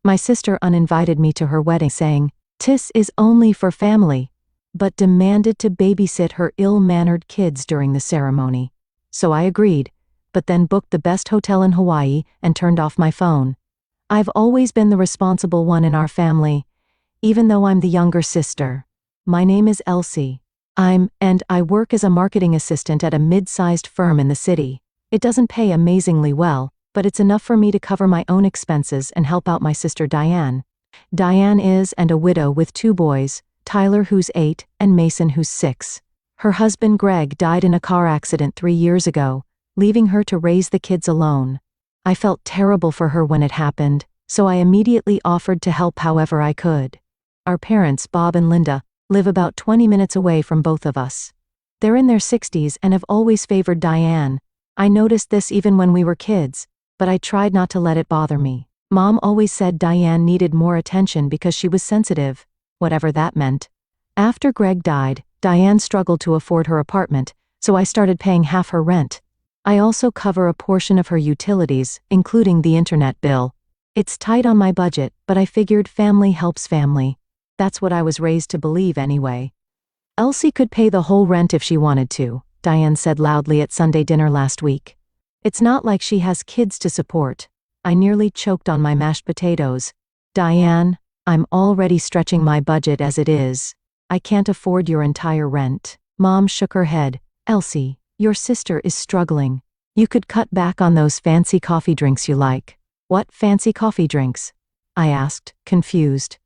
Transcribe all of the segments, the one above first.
My sister uninvited me to her wedding saying, "This is only for family," but demanded to babysit her ill-mannered kids during the ceremony. So I agreed, but then booked the best hotel in Hawaii and turned off my phone. I've always been the responsible one in our family, even though I'm the younger sister. My name is Elsie. And I work as a marketing assistant at a mid-sized firm in the city. It doesn't pay amazingly well, but it's enough for me to cover my own expenses and help out my sister Diane. Diane is a widow with 2 boys, Tyler who's 8 and Mason who's 6. Her husband Greg died in a car accident 3 years ago, leaving her to raise the kids alone. I felt terrible for her when it happened, so I immediately offered to help however I could. Our parents, Bob and Linda, live about 20 minutes away from both of us. They're in their 60s and have always favored Diane. I noticed this even when we were kids, but I tried not to let it bother me. Mom always said Diane needed more attention because she was sensitive, whatever that meant. After Greg died, Diane struggled to afford her apartment, so I started paying half her rent. I also cover a portion of her utilities, including the internet bill. It's tight on my budget, but I figured family helps family. That's what I was raised to believe anyway. Elsie could pay the whole rent if she wanted to, Diane said loudly at Sunday dinner last week. It's not like she has kids to support. I nearly choked on my mashed potatoes. Diane, I'm already stretching my budget as it is. I can't afford your entire rent. Mom shook her head. Elsie, your sister is struggling. You could cut back on those fancy coffee drinks you like. What fancy coffee drinks? I asked, confused.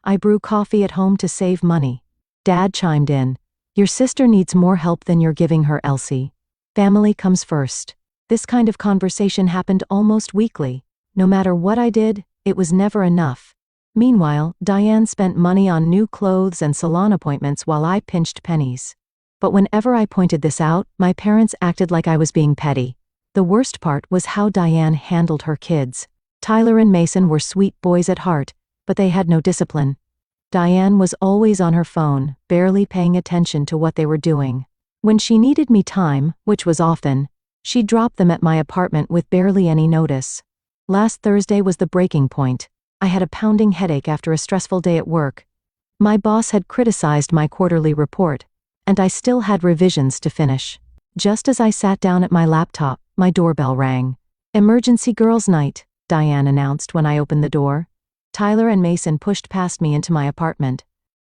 I brew coffee at home to save money. Dad chimed in. Your sister needs more help than you're giving her, Elsie. Family comes first. This kind of conversation happened almost weekly. No matter what I did, it was never enough. Meanwhile, Diane spent money on new clothes and salon appointments while I pinched pennies. But whenever I pointed this out, my parents acted like I was being petty. The worst part was how Diane handled her kids. Tyler and Mason were sweet boys at heart, but they had no discipline. Diane was always on her phone, barely paying attention to what they were doing. When she needed me time, which was often, she dropped them at my apartment with barely any notice. Last Thursday was the breaking point. I had a pounding headache after a stressful day at work. My boss had criticized my quarterly report, and I still had revisions to finish. Just as I sat down at my laptop, my doorbell rang. "Emergency girls' night," Diane announced when I opened the door. Tyler and Mason pushed past me into my apartment.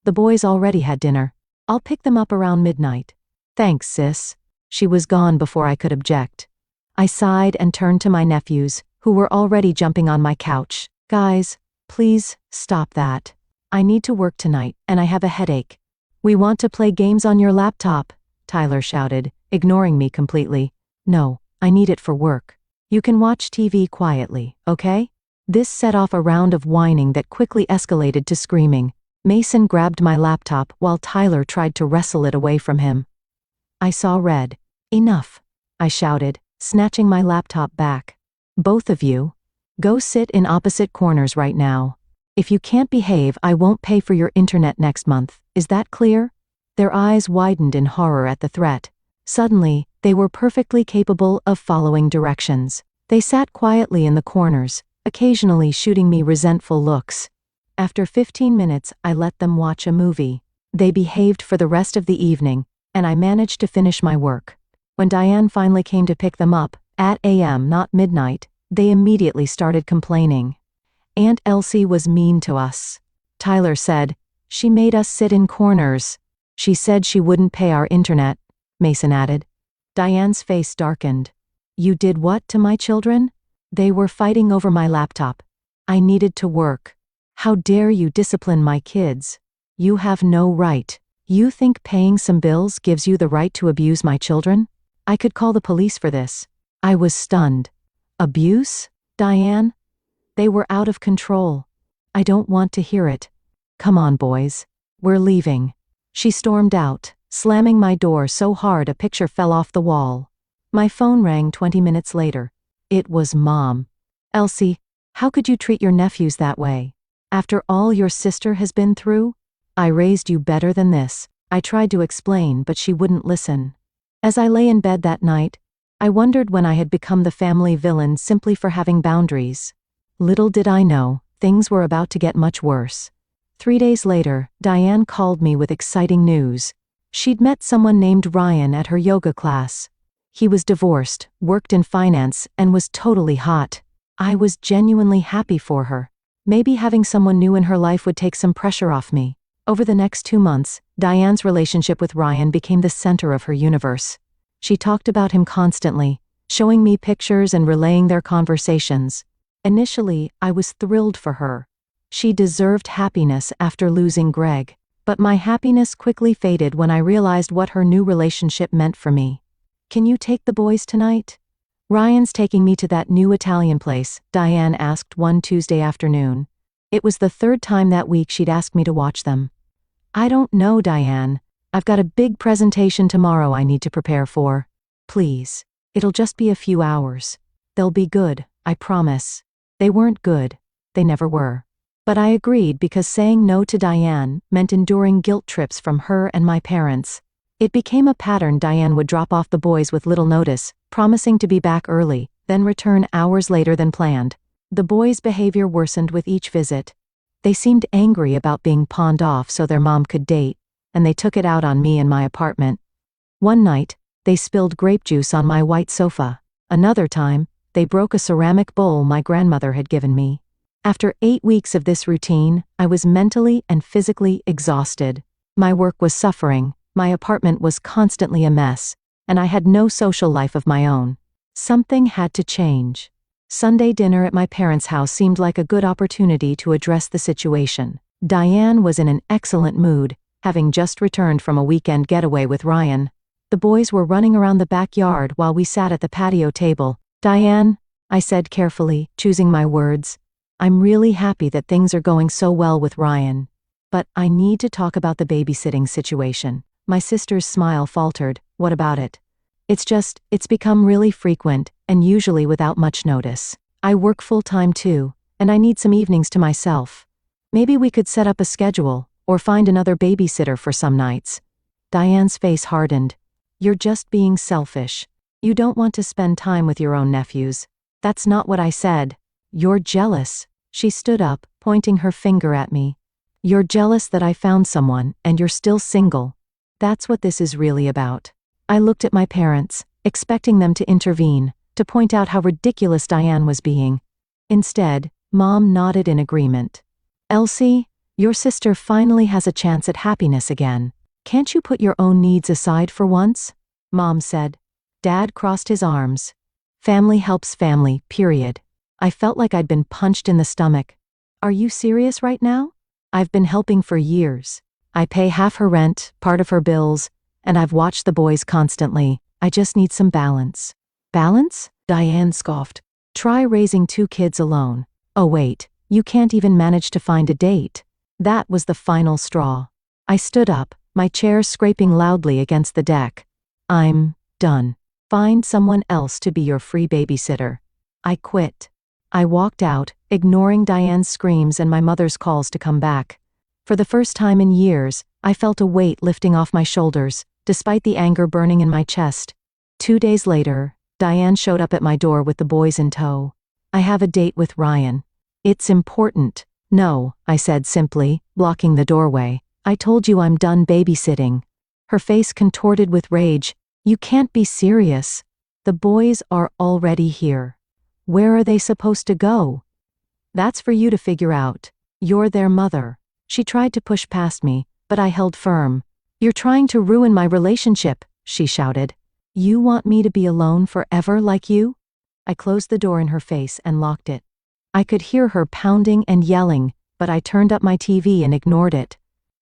The boys already had dinner. I'll pick them up around midnight. Thanks, sis. She was gone before I could object. I sighed and turned to my nephews, who were already jumping on my couch. Guys, please, stop that. I need to work tonight, and I have a headache. We want to play games on your laptop, Tyler shouted, ignoring me completely. No, I need it for work. You can watch TV quietly, okay? This set off a round of whining that quickly escalated to screaming. Mason grabbed my laptop while Tyler tried to wrestle it away from him. I saw red. Enough, I shouted, snatching my laptop back. Both of you, go sit in opposite corners right now. If you can't behave, I won't pay for your internet next month. Is that clear? Their eyes widened in horror at the threat. Suddenly, they were perfectly capable of following directions. They sat quietly in the corners, occasionally shooting me resentful looks. After 15 minutes, I let them watch a movie. They behaved for the rest of the evening, and I managed to finish my work. When Diane finally came to pick them up, at a.m. not midnight, they immediately started complaining. Aunt Elsie was mean to us. Tyler said, "She made us sit in corners. She said she wouldn't pay our internet," Mason added. Diane's face darkened. "You did what to my children?" "They were fighting over my laptop. I needed to work. How dare you discipline my kids? You have no right. You think paying some bills gives you the right to abuse my children? I could call the police for this." I was stunned. Abuse? Diane? They were out of control. I don't want to hear it. Come on, boys. We're leaving. She stormed out, slamming my door so hard a picture fell off the wall. My phone rang 20 minutes later. It was Mom. "Elsie, how could you treat your nephews that way? After all your sister has been through? I raised you better than this." I tried to explain, but she wouldn't listen. As I lay in bed that night, I wondered when I had become the family villain simply for having boundaries. Little did I know, things were about to get much worse. 3 days later, Diane called me with exciting news. She'd met someone named Ryan at her yoga class. He was divorced, worked in finance, and was totally hot. I was genuinely happy for her. Maybe having someone new in her life would take some pressure off me. Over the next 2 months, Diane's relationship with Ryan became the center of her universe. She talked about him constantly, showing me pictures and relaying their conversations. Initially, I was thrilled for her. She deserved happiness after losing Greg. But my happiness quickly faded when I realized what her new relationship meant for me. "Can you take the boys tonight?" "Ryan's taking me to that new Italian place," Diane asked one Tuesday afternoon. It was the 3rd time that week she'd asked me to watch them. "I don't know, Diane. I've got a big presentation tomorrow I need to prepare for. Please. It'll just be a few hours. They'll be good, I promise." They weren't good. They never were. But I agreed because saying no to Diane meant enduring guilt trips from her and my parents. It became a pattern. Diane would drop off the boys with little notice, promising to be back early, then return hours later than planned. The boys' behavior worsened with each visit. They seemed angry about being pawned off so their mom could date, and they took it out on me in my apartment. One night, they spilled grape juice on my white sofa. Another time, they broke a ceramic bowl my grandmother had given me. After 8 weeks of this routine, I was mentally and physically exhausted. My work was suffering, my apartment was constantly a mess, and I had no social life of my own. Something had to change. Sunday dinner at my parents' house seemed like a good opportunity to address the situation. Diane was in an excellent mood, having just returned from a weekend getaway with Ryan. The boys were running around the backyard while we sat at the patio table. "Diane," I said carefully, choosing my words, "I'm really happy that things are going so well with Ryan. But I need to talk about the babysitting situation." My sister's smile faltered. "What about it?" It's become really frequent, and usually without much notice. I work full-time too, and I need some evenings to myself. Maybe we could set up a schedule, or find another babysitter for some nights." Diane's face hardened. "You're just being selfish. You don't want to spend time with your own nephews." "That's not what I said. You're jealous." She stood up, pointing her finger at me. "You're jealous that I found someone, and you're still single. That's what this is really about." I looked at my parents, expecting them to intervene, to point out how ridiculous Diane was being. Instead, Mom nodded in agreement. "Elsie, your sister finally has a chance at happiness again. Can't you put your own needs aside for once?" Mom said. Dad crossed his arms. "Family helps family, period." I felt like I'd been punched in the stomach. "Are you serious right now? I've been helping for years. I pay half her rent, part of her bills, and I've watched the boys constantly. I just need some balance." "Balance?" Diane scoffed. "Try raising 2 kids alone. Oh wait, you can't even manage to find a date." That was the final straw. I stood up, my chair scraping loudly against the deck. "I'm done. Find someone else to be your free babysitter." I quit. I walked out, ignoring Diane's screams and my mother's calls to come back. For the first time in years, I felt a weight lifting off my shoulders, despite the anger burning in my chest. 2 days later, Diane showed up at my door with the boys in tow. "I have a date with Ryan." "It's important." "No," I said simply, blocking the doorway. "I told you I'm done babysitting." Her face contorted with rage. "You can't be serious. The boys are already here. Where are they supposed to go?" "That's for you to figure out. You're their mother." She tried to push past me, but I held firm. "You're trying to ruin my relationship," she shouted. "You want me to be alone forever like you?" I closed the door in her face and locked it. I could hear her pounding and yelling, but I turned up my TV and ignored it.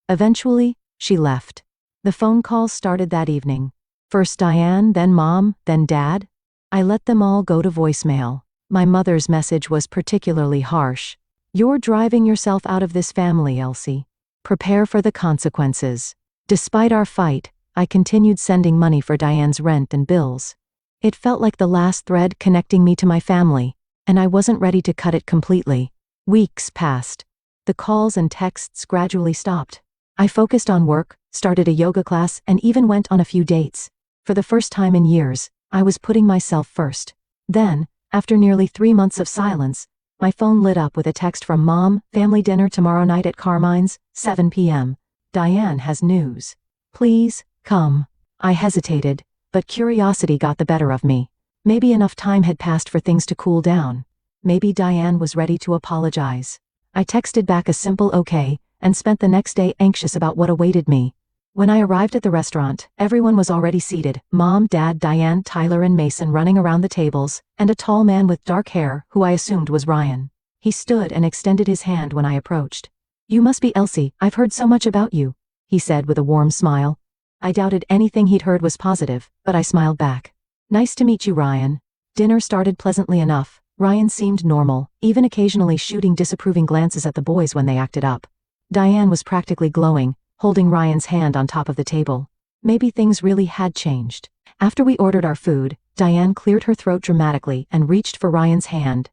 Eventually, she left. The phone calls started that evening. First Diane, then Mom, then Dad. I let them all go to voicemail. My mother's message was particularly harsh. "You're driving yourself out of this family, Elsie. Prepare for the consequences." Despite our fight, I continued sending money for Diane's rent and bills. It felt like the last thread connecting me to my family, and I wasn't ready to cut it completely. Weeks passed. The calls and texts gradually stopped. I focused on work, started a yoga class, and even went on a few dates. For the first time in years, I was putting myself first. Then, after nearly 3 months of silence, My phone lit up with a text from Mom, family dinner tomorrow night at Carmine's, 7 p.m. Diane has news. Please, come. I hesitated, but curiosity got the better of me. Maybe enough time had passed for things to cool down. Maybe Diane was ready to apologize. I texted back a simple okay, and spent the next day anxious about what awaited me. When I arrived at the restaurant, everyone was already seated, Mom, Dad, Diane, Tyler and Mason running around the tables, and a tall man with dark hair, who I assumed was Ryan. He stood and extended his hand when I approached. You must be Elsie, I've heard so much about you, he said with a warm smile. I doubted anything he'd heard was positive, but I smiled back. Nice to meet you, Ryan. Dinner started pleasantly enough. Ryan seemed normal, even occasionally shooting disapproving glances at the boys when they acted up. Diane was practically glowing, holding Ryan's hand on top of the table. Maybe things really had changed. After we ordered our food, Diane cleared her throat dramatically and reached for Ryan's hand.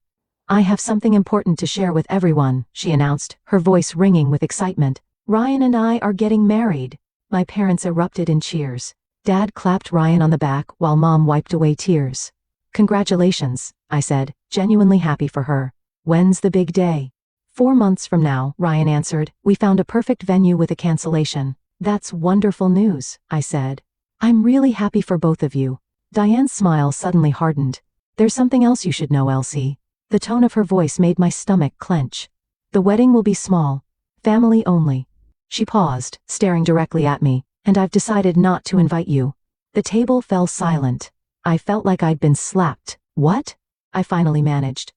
I have something important to share with everyone, she announced, her voice ringing with excitement. Ryan and I are getting married. My parents erupted in cheers. Dad clapped Ryan on the back while Mom wiped away tears. Congratulations, I said, genuinely happy for her. When's the big day? 4 months from now, Ryan answered. We found a perfect venue with a cancellation. That's wonderful news, I said. I'm really happy for both of you. Diane's smile suddenly hardened. There's something else you should know, Elsie. The tone of her voice made my stomach clench. The wedding will be small. Family only. She paused, staring directly at me, and I've decided not to invite you. The table fell silent. I felt like I'd been slapped. What? I finally managed.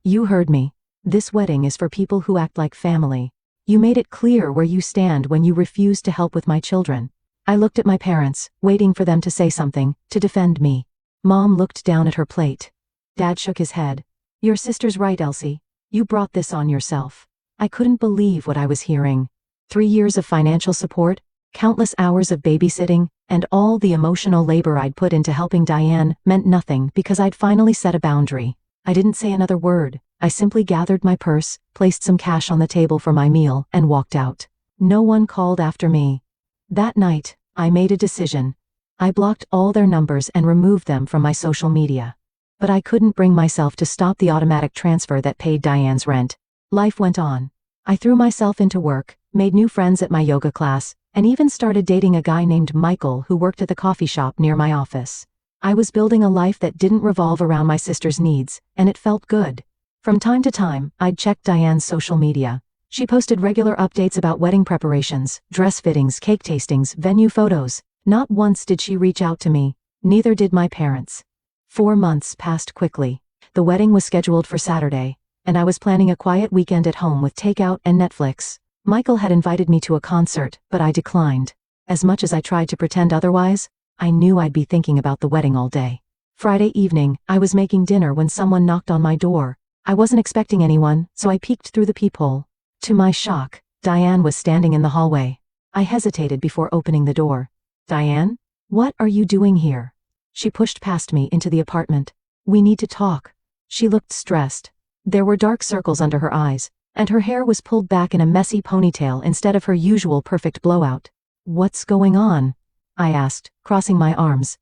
You heard me. This wedding is for people who act like family. You made it clear where you stand when you refused to help with my children. I looked at my parents, waiting for them to say something, to defend me. Mom looked down at her plate. Dad shook his head. Your sister's right, Elsie. You brought this on yourself. I couldn't believe what I was hearing. 3 years of financial support, countless hours of babysitting, and all the emotional labor I'd put into helping Diane meant nothing because I'd finally set a boundary. I didn't say another word. I simply gathered my purse, placed some cash on the table for my meal, and walked out. No one called after me. That night, I made a decision. I blocked all their numbers and removed them from my social media. But I couldn't bring myself to stop the automatic transfer that paid Diane's rent. Life went on. I threw myself into work, made new friends at my yoga class, and even started dating a guy named Michael who worked at the coffee shop near my office. I was building a life that didn't revolve around my sister's needs, and it felt good. From time to time, I'd check Diane's social media. She posted regular updates about wedding preparations, dress fittings, cake tastings, venue photos. Not once did she reach out to me. Neither did my parents. 4 months passed quickly. The wedding was scheduled for Saturday, and I was planning a quiet weekend at home with takeout and Netflix. Michael had invited me to a concert, but I declined. As much as I tried to pretend otherwise, I knew I'd be thinking about the wedding all day. Friday evening, I was making dinner when someone knocked on my door. I wasn't expecting anyone, so I peeked through the peephole. To my shock, Diane was standing in the hallway. I hesitated before opening the door. Diane? What are you doing here? She pushed past me into the apartment. We need to talk. She looked stressed. There were dark circles under her eyes, and her hair was pulled back in a messy ponytail instead of her usual perfect blowout. What's going on? I asked, crossing my arms.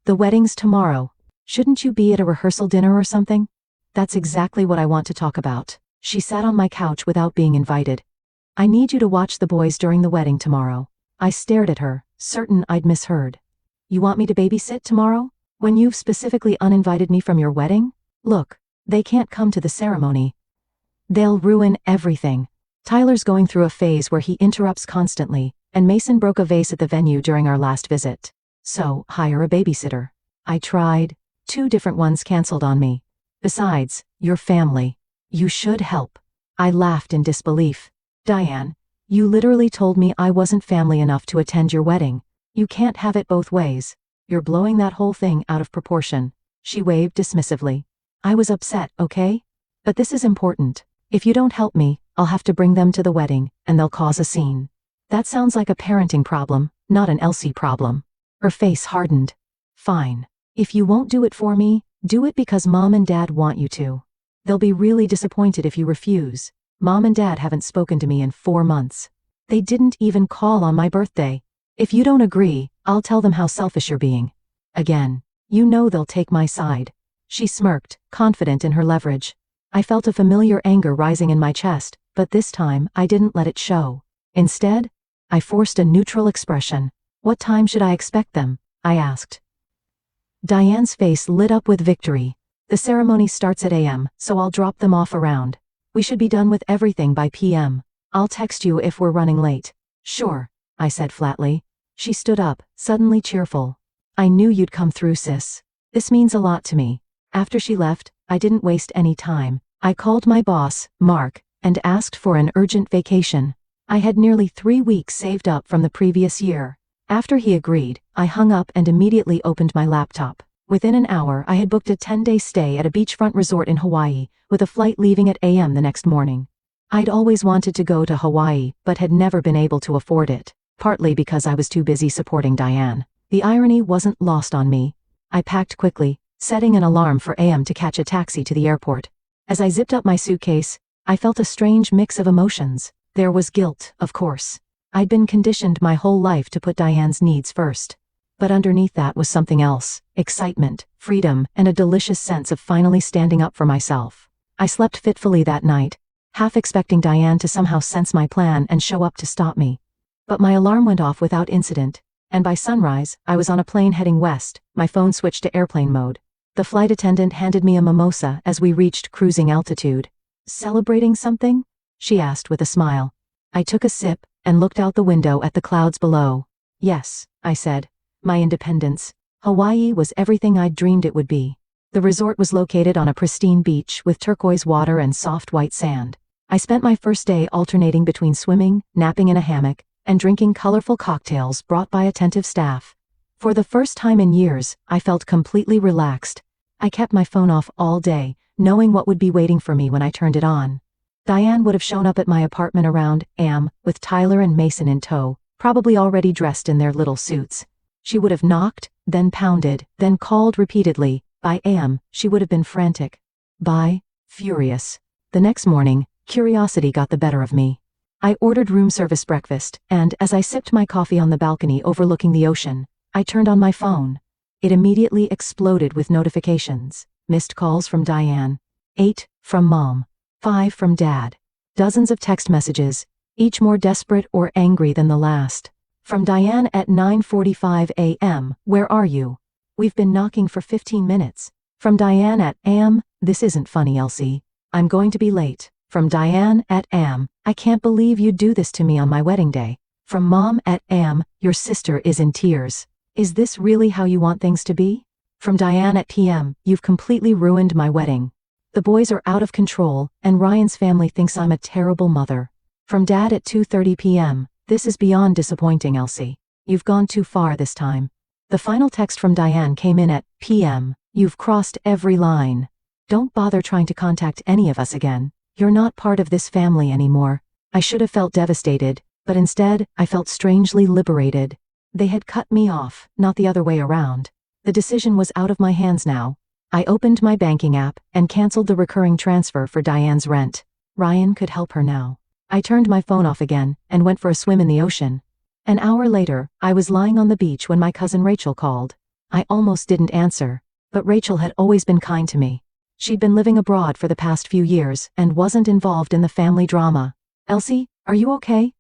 The wedding's tomorrow. Shouldn't you be at a rehearsal dinner or something? That's exactly what I want to talk about. She sat on my couch without being invited. I need you to watch the boys during the wedding tomorrow. I stared at her, certain I'd misheard. You want me to babysit tomorrow? When you've specifically uninvited me from your wedding? Look, they can't come to the ceremony. They'll ruin everything. Tyler's going through a phase where he interrupts constantly, and Mason broke a vase at the venue during our last visit. So, hire a babysitter. I tried. 2 different ones canceled on me. Besides, your family. You should help. I laughed in disbelief. Diane, you literally told me I wasn't family enough to attend your wedding. You can't have it both ways. You're blowing that whole thing out of proportion. She waved dismissively. I was upset, okay? But this is important. If you don't help me, I'll have to bring them to the wedding, and they'll cause a scene. That sounds like a parenting problem, not an Elsie problem. Her face hardened. Fine. If you won't do it for me, do it because Mom and Dad want you to. They'll be really disappointed if you refuse. Mom and Dad haven't spoken to me in 4 months. They didn't even call on my birthday. If you don't agree, I'll tell them how selfish you're being. Again, you know they'll take my side. She smirked, confident in her leverage. I felt a familiar anger rising in my chest, but this time I didn't let it show. Instead, I forced a neutral expression. What time should I expect them? I asked. Diane's face lit up with victory. The ceremony starts at AM, so I'll drop them off around. We should be done with everything by PM. I'll text you if we're running late. Sure, I said flatly. She stood up, suddenly cheerful. I knew you'd come through, sis. This means a lot to me. After she left, I didn't waste any time. I called my boss, Mark, and asked for an urgent vacation. I had nearly 3 weeks saved up from the previous year. After he agreed, I hung up and immediately opened my laptop. Within an hour, I had booked a 10-day stay at a beachfront resort in Hawaii, with a flight leaving at AM the next morning. I'd always wanted to go to Hawaii, but had never been able to afford it, partly because I was too busy supporting Diane. The irony wasn't lost on me. I packed quickly, setting an alarm for AM to catch a taxi to the airport. As I zipped up my suitcase, I felt a strange mix of emotions. There was guilt, of course. I'd been conditioned my whole life to put Diane's needs first. But underneath that was something else: excitement, freedom, and a delicious sense of finally standing up for myself. I slept fitfully that night, half expecting Diane to somehow sense my plan and show up to stop me. But my alarm went off without incident, and by sunrise, I was on a plane heading west, my phone switched to airplane mode. The flight attendant handed me a mimosa as we reached cruising altitude. "Celebrating something?" she asked with a smile. I took a sip and looked out the window at the clouds below. Yes, I said. My independence. Hawaii was everything I'd dreamed it would be. The resort was located on a pristine beach with turquoise water and soft white sand. I spent my first day alternating between swimming, napping in a hammock, and drinking colorful cocktails brought by attentive staff. For the first time in years, I felt completely relaxed. I kept my phone off all day, knowing what would be waiting for me when I turned it on. Diane would have shown up at my apartment around AM, with Tyler and Mason in tow, probably already dressed in their little suits. She would have knocked, then pounded, then called repeatedly. By AM, she would have been frantic. By, furious. The next morning, curiosity got the better of me. I ordered room service breakfast, and as I sipped my coffee on the balcony overlooking the ocean, I turned on my phone. It immediately exploded with notifications. Missed calls from Diane. 8 from Mom. 5 from Dad. Dozens of text messages, each more desperate or angry than the last. From Diane at 9:45 a.m., "Where are you? We've been knocking for 15 minutes. From Diane at AM, "This isn't funny, Elsie. I'm going to be late." From Diane at AM, "I can't believe you'd do this to me on my wedding day." From Mom at AM, "Your sister is in tears. Is this really how you want things to be?" From Diane at PM, "You've completely ruined my wedding. The boys are out of control, and Ryan's family thinks I'm a terrible mother." From Dad at 2:30 p.m., "This is beyond disappointing, Elsie. You've gone too far this time." The final text from Diane came in at PM, "You've crossed every line. Don't bother trying to contact any of us again. You're not part of this family anymore." I should have felt devastated, but instead, I felt strangely liberated. They had cut me off, not the other way around. The decision was out of my hands now. I opened my banking app and canceled the recurring transfer for Diane's rent. Ryan could help her now. I turned my phone off again and went for a swim in the ocean. An hour later, I was lying on the beach when my cousin Rachel called. I almost didn't answer, but Rachel had always been kind to me. She'd been living abroad for the past few years and wasn't involved in the family drama. "Elsie, are you okay?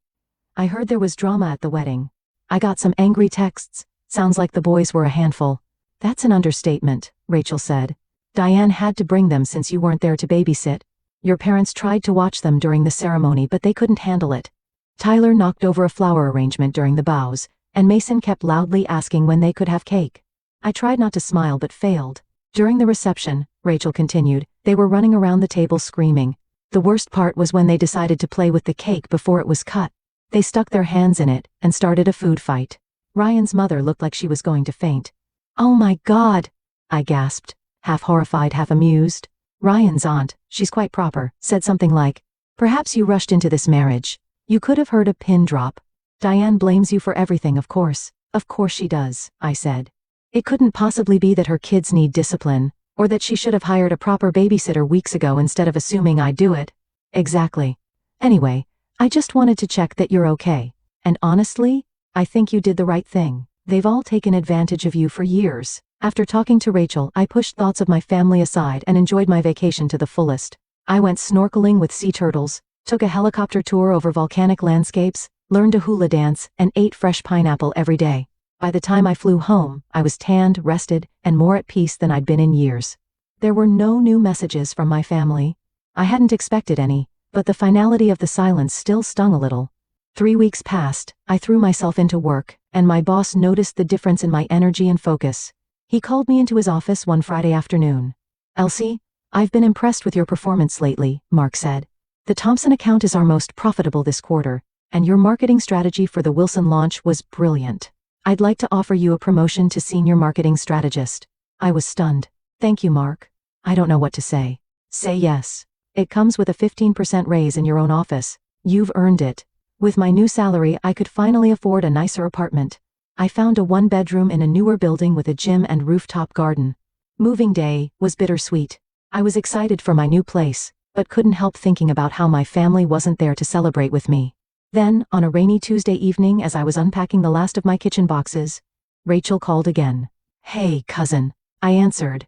I heard there was drama at the wedding. I got some angry texts. Sounds like the boys were a handful." "That's an understatement," Rachel said. "Diane had to bring them since you weren't there to babysit. Your parents tried to watch them during the ceremony, but they couldn't handle it." Tyler knocked over a flower arrangement during the bows, and Mason kept loudly asking when they could have cake. I tried not to smile but failed. During the reception, Rachel continued, they were running around the table screaming. The worst part was when they decided to play with the cake before it was cut. They stuck their hands in it and started a food fight. Ryan's mother looked like she was going to faint. "Oh my God!" I gasped, half horrified, half amused. Ryan's aunt, she's quite proper, said something like, "Perhaps you rushed into this marriage. You could have heard a pin drop. Diane blames you for everything, of course." "Of course she does," I said. "It couldn't possibly be that her kids need discipline, or that she should have hired a proper babysitter weeks ago instead of assuming I'd do it." "Exactly. Anyway, I just wanted to check that you're okay. And honestly, I think you did the right thing. They've all taken advantage of you for years." After talking to Rachel, I pushed thoughts of my family aside and enjoyed my vacation to the fullest. I went snorkeling with sea turtles, took a helicopter tour over volcanic landscapes, learned a hula dance, and ate fresh pineapple every day. By the time I flew home, I was tanned, rested, and more at peace than I'd been in years. There were no new messages from my family. I hadn't expected any, but the finality of the silence still stung a little. 3 weeks passed, I threw myself into work, and my boss noticed the difference in my energy and focus. He called me into his office one Friday afternoon. "Elsie, I've been impressed with your performance lately," Mark said. "The Thompson account is our most profitable this quarter, and your marketing strategy for the Wilson launch was brilliant. I'd like to offer you a promotion to senior marketing strategist." I was stunned. "Thank you, Mark. I don't know what to say." "Say yes. It comes with a 15% raise in your own office. You've earned it." With my new salary, I could finally afford a nicer apartment. I found a one-bedroom in a newer building with a gym and rooftop garden. Moving day was bittersweet. I was excited for my new place, but couldn't help thinking about how my family wasn't there to celebrate with me. Then, on a rainy Tuesday evening as I was unpacking the last of my kitchen boxes, Rachel called again. "Hey, cousin," I answered.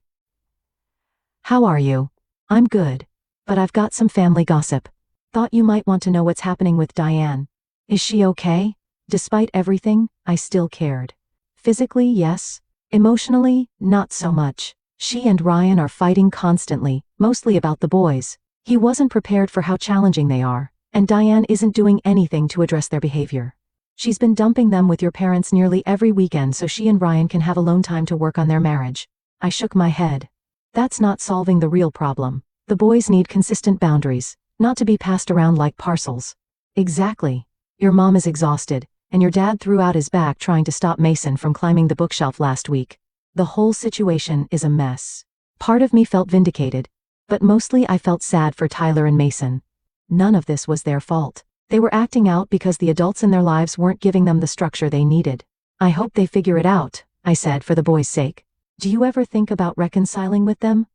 "How are you?" "I'm good. But I've got some family gossip. Thought you might want to know what's happening with Diane. Is she okay?" Despite everything, I still cared. Physically, yes. Emotionally, not so much. She and Ryan are fighting constantly, mostly about the boys. He wasn't prepared for how challenging they are, and Diane isn't doing anything to address their behavior. She's been dumping them with your parents nearly every weekend so she and Ryan can have alone time to work on their marriage. I shook my head. That's not solving the real problem. The boys need consistent boundaries, not to be passed around like parcels. Exactly. Your mom is exhausted, and your dad threw out his back trying to stop Mason from climbing the bookshelf last week. The whole situation is a mess. Part of me felt vindicated, but mostly I felt sad for Tyler and Mason. None of this was their fault. They were acting out because the adults in their lives weren't giving them the structure they needed. "I hope they figure it out," I said for the boys' sake. "Do you ever think about reconciling with them?"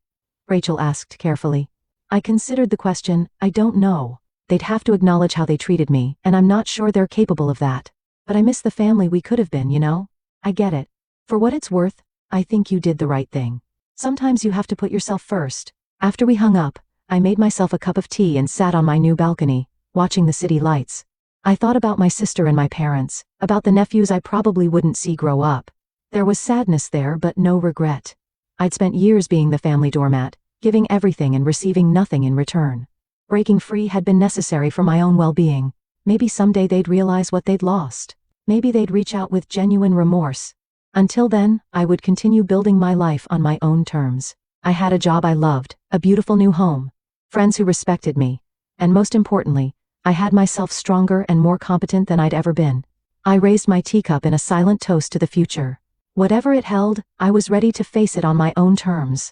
Rachel asked carefully. I considered the question. I don't know. They'd have to acknowledge how they treated me, and I'm not sure they're capable of that. But I miss the family we could have been, you know? I get it. For what it's worth, I think you did the right thing. Sometimes you have to put yourself first. After we hung up, I made myself a cup of tea and sat on my new balcony, watching the city lights. I thought about my sister and my parents, about the nephews I probably wouldn't see grow up. There was sadness there, but no regret. I'd spent years being the family doormat, giving everything and receiving nothing in return. Breaking free had been necessary for my own well-being. Maybe someday they'd realize what they'd lost. Maybe they'd reach out with genuine remorse. Until then, I would continue building my life on my own terms. I had a job I loved, a beautiful new home, friends who respected me, and most importantly, I had myself stronger and more competent than I'd ever been. I raised my teacup in a silent toast to the future. Whatever it held, I was ready to face it on my own terms.